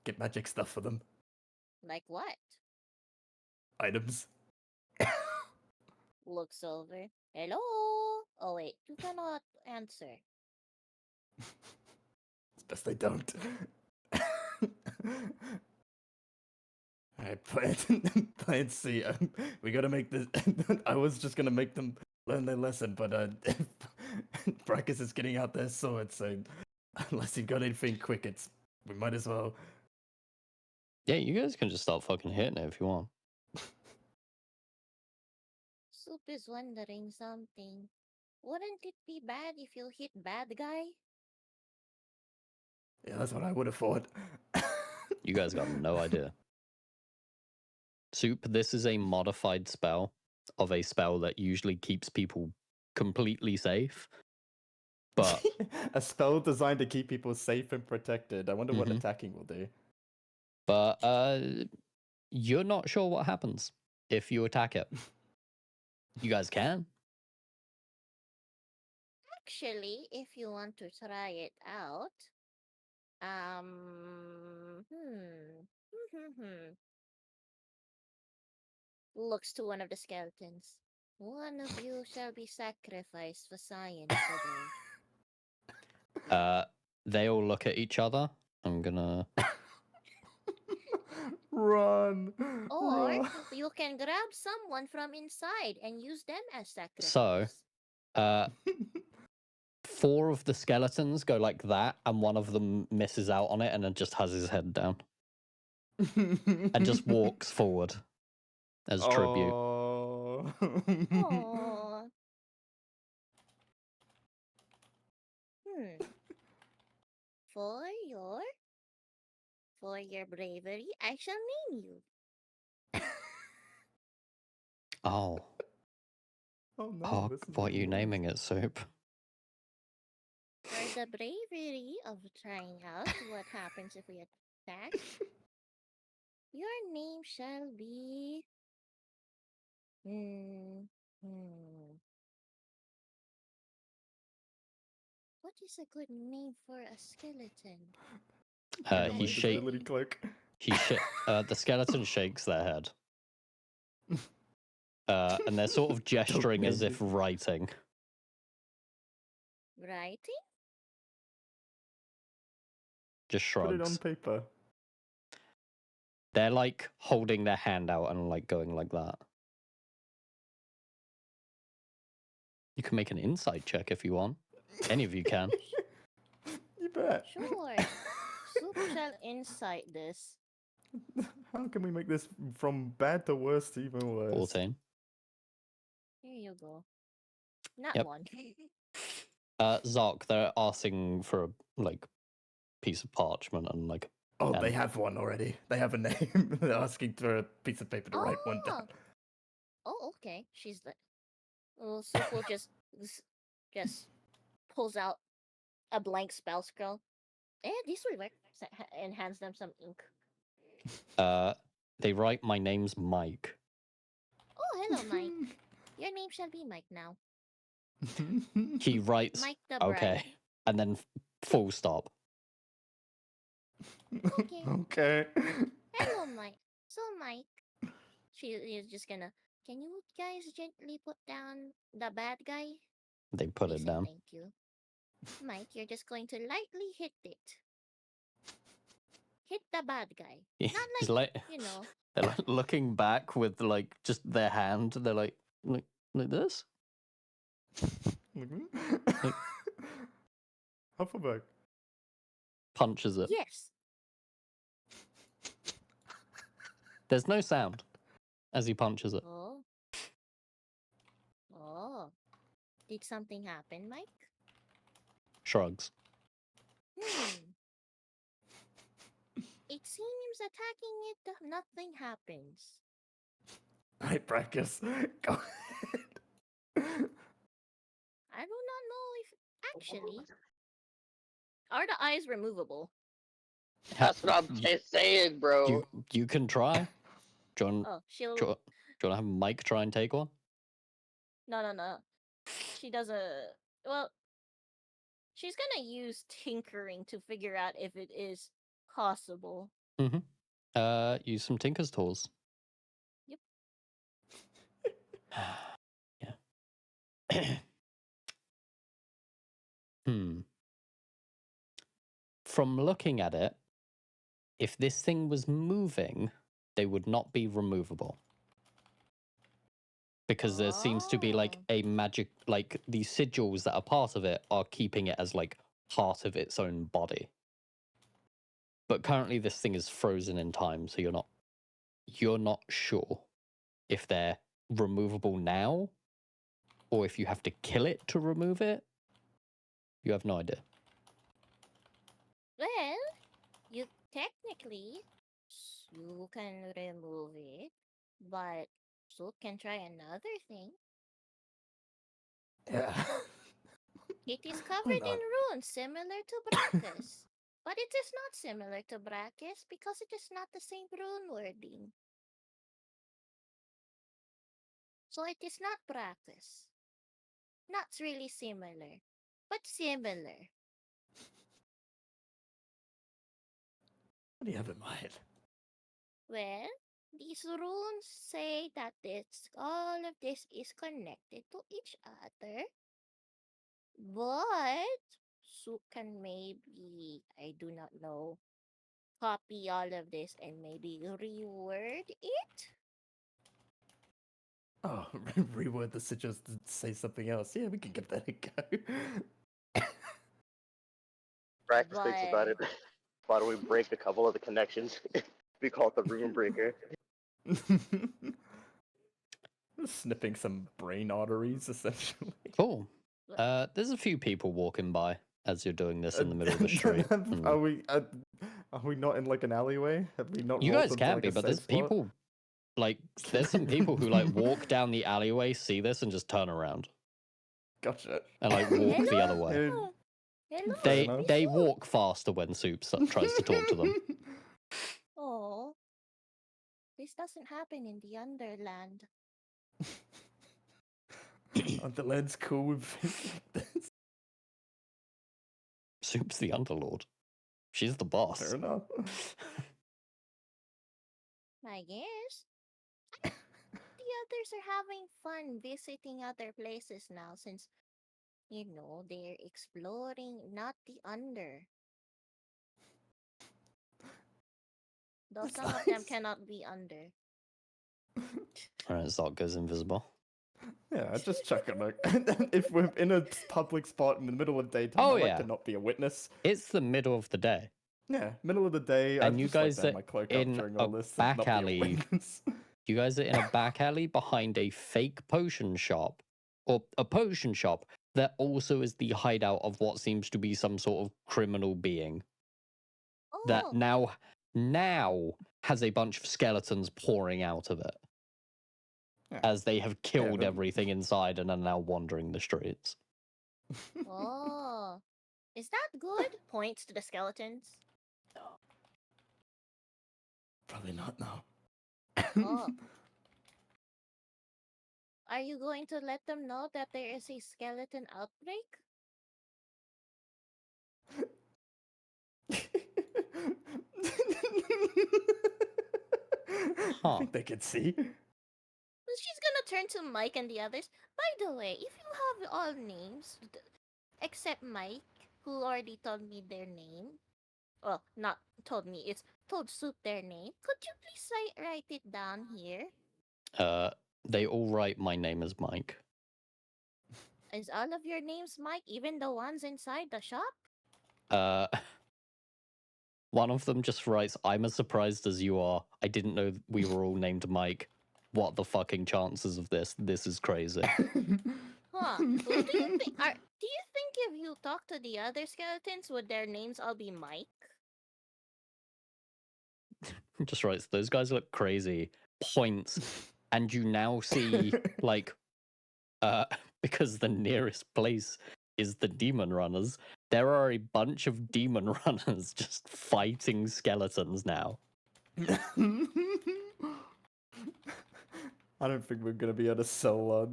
Get magic stuff for them. Like what? Items. Looks over. Hello? Oh wait, you cannot answer. It's best I don't. Alright, plan C. We gotta make this. I was just gonna make them learn their lesson, but Brackus is getting out their sword, so unless you've got anything quick, we might as well. Yeah, you guys can just start fucking hitting it if you want. Soup is wondering something. Wouldn't it be bad if you hit bad guy? Yeah, that's what I would have thought. You guys got no idea. Soup, this is a modified spell of a spell that usually keeps people completely safe. But a spell designed to keep people safe and protected. I wonder what Mhm. attacking will do. but you're not sure what happens if you attack it. You guys can. Actually, if you want to try it out, looks to one of the skeletons. One of you shall be sacrificed for science today. They all look at each other. I'm gonna. Run! Or Run. you can grab someone from inside and use them as sacrifice. So, 4 of the skeletons go like that, and one of them misses out on it and then just has his head down and just walks forward as tribute. Oh. Aww. For your bravery, I shall name you. Oh, Oh no! oh, this is what are you getting naming it, Soup? For the bravery of trying out what happens if we attack, your name shall be. What is a good name for a skeleton? He Invisibility cloak. The skeleton shakes their head. And they're sort of gesturing as name if writing. Writing? Just Put it on shrugs. paper. They're like holding their hand out and like going like that. You can make an insight check if you want. Any of you can. You bet. Sure. Soup shall insight this. How can we make this from bad to worse to even worse? 14. Here you go. Not Yep. one. Zark, they're asking for a like piece of parchment and like. Oh, they And- have one already. They have a name. They're asking for a piece of paper to write one down. Oh, okay. She's the. Well, Soup will just pulls out a blank spell scroll. This will work. And hands them some ink. They write, "My name's Mike." Oh, hello, Mike. Your name shall be Mike now. He writes, Mike the Bride. "Okay," and then full stop. Okay. Okay. Hello, Mike. So, Mike, she is just gonna. Can you guys gently put down the bad guy? They put Please it and down. Thank you. Mike, you're just going to lightly hit it. Hit the bad guy. Not He's like, like, you know. they're like looking back with like just their hand. They're like this. Hufflepuff. Punches it. Yes. There's no sound as he punches it. Oh. Oh. Did something happen, Mike? Shrugs. It seems attacking it, nothing happens. Right, Brackus. Go ahead. I do not know if actually are the eyes removable. That's what I'm saying, bro. You can try. Do you want, Oh, she'll do you want to have Mike try and take one? no. She does a well. She's gonna use tinkering to figure out if it is possible. Use some Tinker's tools. Yep. Yeah. Hmm. From looking at it, if this thing was moving, they would not be removable. Because there seems to be like Oh. a magic, like the sigils that are part of it are keeping it as like part of its own body. But currently this thing is frozen in time, so you're not sure if they're removable now or if you have to kill it to remove it. You have no idea. Well, you technically you can remove it, but Soup can try another thing. Yeah. It is Why covered in not? runes similar to Brachus. But it is not similar to Brachus because it is not the same rune wording. So it is not Brachus. Not really similar, but similar. What do you have in mind? Well, these runes say that all of this is connected to each other, but Soup can maybe, I do not know, copy all of this and maybe reword it? Oh, reword the sigils to say something else. Yeah, we can give that a go. Practice thinks about it. But Why don't we break a couple of the connections? We call it the Rune Breaker. Snipping some brain arteries, essentially. Cool. There's a few people walking by as you're doing this in the middle of the street. Are we not in like an alleyway? Have we not? You rolled guys them to, can like, be, a but safe there's spot? people like there's some people who like walk down the alleyway, see this, and just turn around Gotcha. and like walk the other way. hello, hello, Fair They enough. they walk faster when Soup tries to talk to them. Oh, this doesn't happen in the Underland. Underland's cool with things like this. Soup's the Underlord. She's the boss. Fair enough. I guess. The others are having fun visiting other places now since, they're exploring not the under. Though That's some of them nice. cannot be under. Alright, Zot goes invisible. Yeah, just check on it. If we're in a public spot in the middle of daytime, Oh, I like yeah. to not be a witness. It's the middle of the day. Yeah, middle of the day. And I'd you just like guys to have are my cloak in up during a all this. and back not be a alley. witness. You guys are in a back alley behind a fake potion shop, or a potion shop that also is the hideout of what seems to be some sort of criminal being that Oh, now has a bunch of skeletons pouring out of it Yeah. as they have killed but- everything inside and are now wandering the streets. oh. Is that good? Points to the skeletons. Probably not now. Oh. Are you going to let them know that there is a skeleton outbreak? I Huh. think they can see. She's gonna turn to Mike and the others. By the way, if you have all names, except Mike, who already told me their name. Well, not told me, it's told Soup their name. Could you please write it down here? They all write my name as Mike. Is all of your names Mike, even the ones inside the shop? One of them just writes, "I'm as surprised as you are. I didn't know we were all named Mike. What the fucking chances of this? This is crazy." Huh. Well, do you think if you talk to the other skeletons, would their names all be Mike? Just writes, "Those guys look crazy." Points, and you now see like, because the nearest place is the demon runners. There are a bunch of demon runners just fighting skeletons now. I don't think we're gonna be able to sell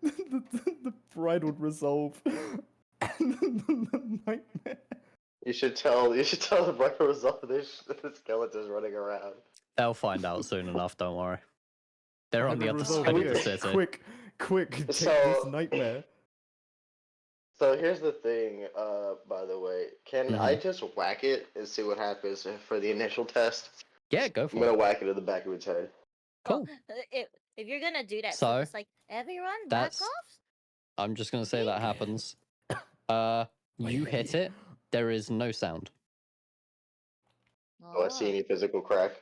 the bridal resolve and the nightmare. You should tell the breakfast result of this the skeletons running around. They'll find out soon enough. Don't worry. They're on the Bridal other resolve side of here. the city. Quick, take So- this nightmare. So here's the thing, by the way. Can I Mhm. just whack it and see what happens for the initial test? Yeah, go I'm for gonna it. whack it in the back of its head. Well, Cool. if you're gonna do that, So, just like everyone back that's- off. I'm just gonna say that happens. You hit it. There is no sound. Do I see any physical crack?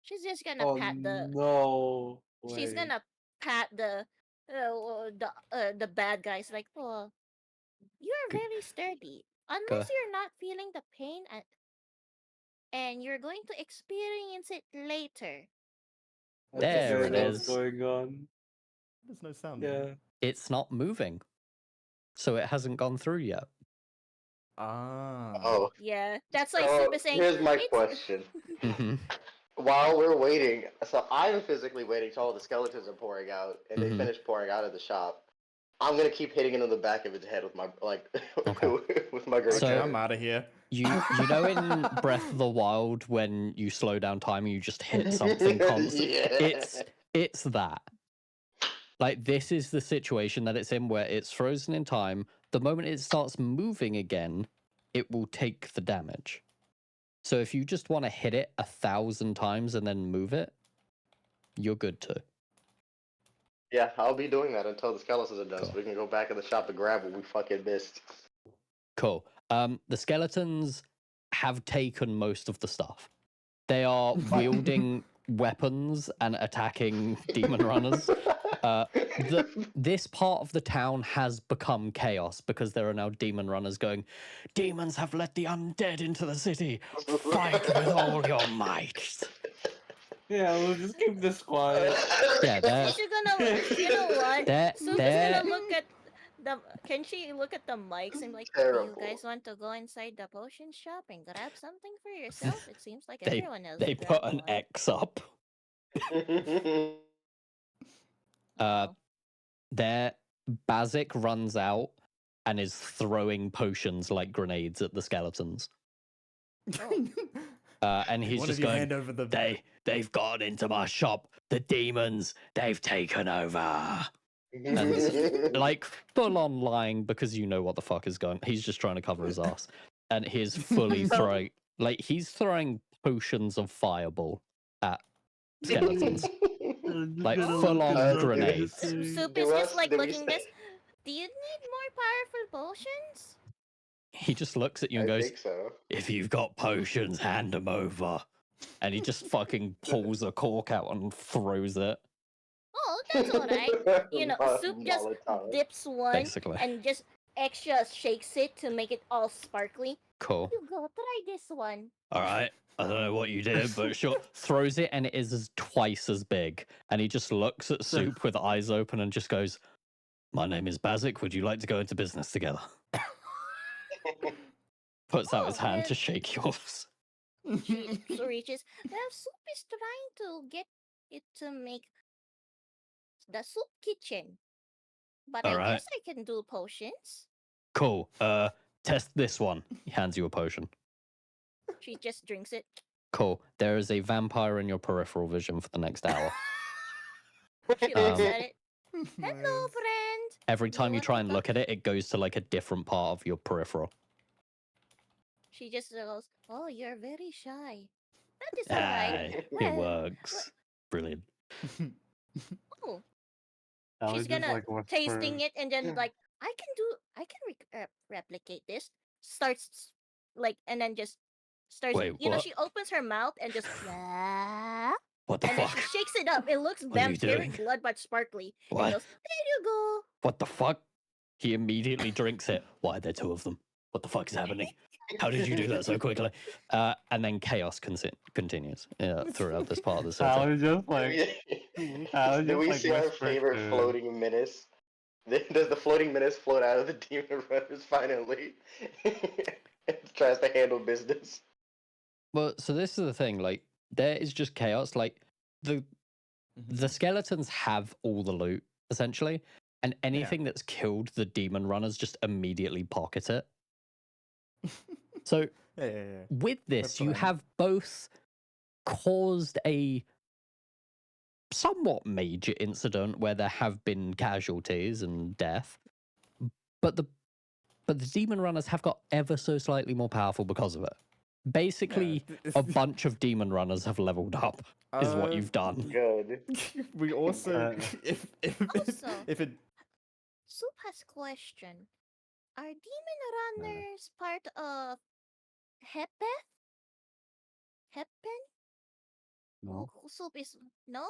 She's just gonna Oh pat the. no! She's way. gonna pat the bad guys like, oh, you're G- very sturdy. Unless Go. you're not feeling the pain and you're going to experience it later. I think There I it know what's is. going on. There's no sound. Yeah. It's not moving, so it hasn't gone through yet. Ah. Oh. Yeah, that's like So Super saying. here's my "It's-" question. Mm-hmm. While we're waiting, so I'm physically waiting till all the skeletons are pouring out, and they Mhm. finish pouring out of the shop. I'm gonna keep hitting it on the back of its head with my with my great So- Okay, sword. I'm out of here. You know in Breath of the Wild when you slow down time and you just hit something constant. Yeah. It's that. Like this is the situation that it's in where it's frozen in time. The moment it starts moving again, it will take the damage. So if you just want to hit it 1,000 times and then move it, you're good too. Yeah, I'll be doing that until the skeletons are done, Cool. so we can go back in the shop and grab what we fucking missed. Cool. The skeletons have taken most of the stuff. They are wielding weapons and attacking demon runners. This part of the town has become chaos because there are now demon runners going, demons have let the undead into the city. Fight with all your might. Yeah, we'll just keep this quiet. Yeah, they're, She's gonna. You know what? they're, Soup is they're gonna look at the. Can she look at the mics and be like, Terrible. "Do you guys want to go inside the potion shop and grab something for yourself? It seems like They- everyone else." they put an X up. Oh. Their Bazik runs out and is throwing potions like grenades at the skeletons. And he's One just of you going, hand over the. they've gone into my shop. The demons, they've taken over. And like full on lying because you know what the fuck is going. He's just trying to cover his ass. And he's fully throwing he's throwing potions of fireball at skeletons. Like full on grenades. Soup Do is just us- like do we looking say- this. Do you need more powerful potions? He just looks at you and I goes, think so. if you've got potions, hand them over. And he just fucking pulls a cork out and throws it, Oh, that's alright. You know, Soup just Molotov. dips one basically. and just extra shakes it to make it all sparkly. Cool. You go try this one. All right. I don't know what you did, but sure. Throws it and it is twice as big. And he just looks at Soup with eyes open and just goes, my name is Bazik. Would you like to go into business together? Puts out his Oh, hand yeah. to shake yours. She so reaches. Soup is trying to get it to make the soup kitchen. But I Alright. guess I can do potions. Cool. Test this one. He hands you a potion. She just drinks it. Cool. There is a vampire in your peripheral vision for the next hour. She looks Um, at it. Hello, friend. Every Do you time you want try to and talk? look at it, it goes to like a different part of your peripheral. She just goes, "Oh, you're very shy. That is Ah, alright. it Well, works. Brilliant. Oh, I she's was just, gonna like, whisper- tasting it and then like, I can replicate this. Starts like, and then just starts. Wait, you know, what? she opens her mouth and just. "Ah," What the and then fuck? she shakes it up. It looks What are you vampiric doing? blood, but sparkly. And What? goes, there you go. What the fuck? He immediately drinks it. Why are there two of them? What the fuck is happening? How did you do that so quickly? And then chaos continues throughout this part of the I city. was just like, I was Do just we like see our whispering favorite to- floating menace? Does the floating menace float out of the demon runners finally? And tries to handle business. Well, so this is the thing. Like, there is just chaos. Like, the skeletons have all the loot essentially, and anything that's killed the demon runners just immediately pocket it. So Yeah. with this, That's you what I mean. have both caused a somewhat major incident where there have been casualties and death, but the demon runners have got ever so slightly more powerful because of it. Basically, a bunch of demon runners have leveled up. Is what you've done. Good. We also, Also- if it Soup has question. Are demon runners part of Hepeth? Hepen? No. Soup is no?